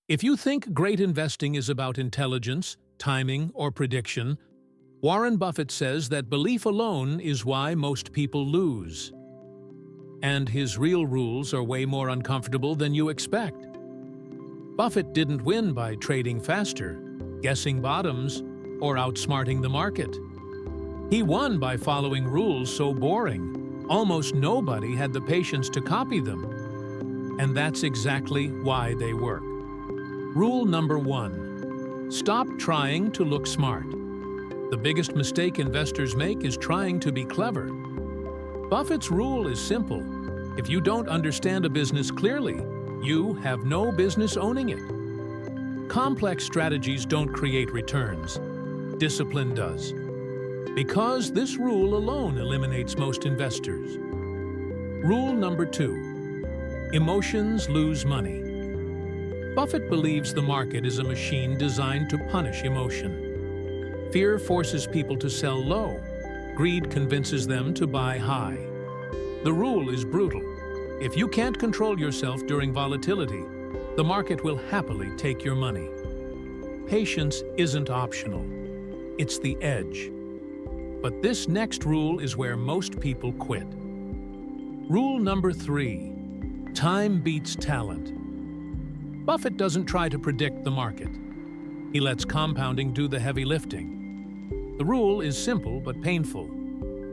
If you think great investing is about intelligence, timing, or prediction, Warren Buffett says that belief alone is why most people lose. And his real rules are way more uncomfortable than you expect. Buffett didn't win by trading faster, guessing bottoms, or outsmarting the market. He won by following rules so boring, almost nobody had the patience to copy them. And that's exactly why they work. Rule number 1. Stop trying to look smart. The biggest mistake investors make is trying to be clever. Buffett's rule is simple. If you don't understand a business clearly, you have no business owning it. Complex strategies don't create returns. Discipline does. Because this rule alone eliminates most investors. Rule number 2. Emotions lose money. Buffett believes the market is a machine designed to punish emotion. Fear forces people to sell low. Greed convinces them to buy high. The rule is brutal. If you can't control yourself during volatility, the market will happily take your money. Patience isn't optional. It's the edge. But this next rule is where most people quit. Rule number 3. Time beats talent. Buffett doesn't try to predict the market. He lets compounding do the heavy lifting. The rule is simple but painful.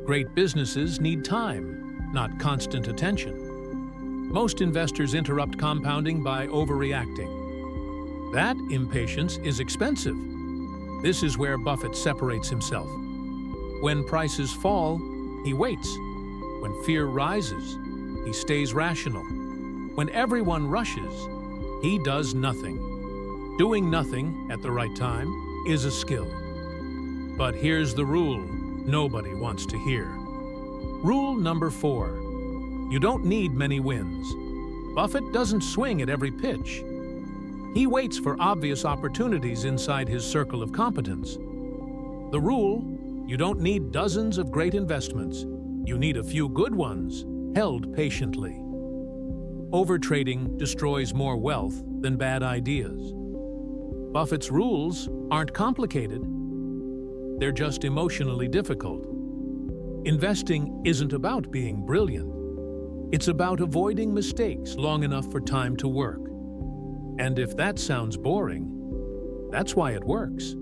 Great businesses need time, not constant attention. Most investors interrupt compounding by overreacting. That impatience is expensive. This is where Buffett separates himself. When prices fall, he waits. When fear rises, he stays rational. When everyone rushes, he does nothing. Doing nothing at the right time is a skill. But here's the rule nobody wants to hear. Rule number 4. You don't need many wins. Buffett doesn't swing at every pitch. He waits for obvious opportunities inside his circle of competence. The rule: you don't need dozens of great investments. You need a few good ones, held patiently. Overtrading destroys more wealth than bad ideas. Buffett's rules aren't complicated. They're just emotionally difficult. Investing isn't about being brilliant. It's about avoiding mistakes long enough for time to work. And if that sounds boring, that's why it works.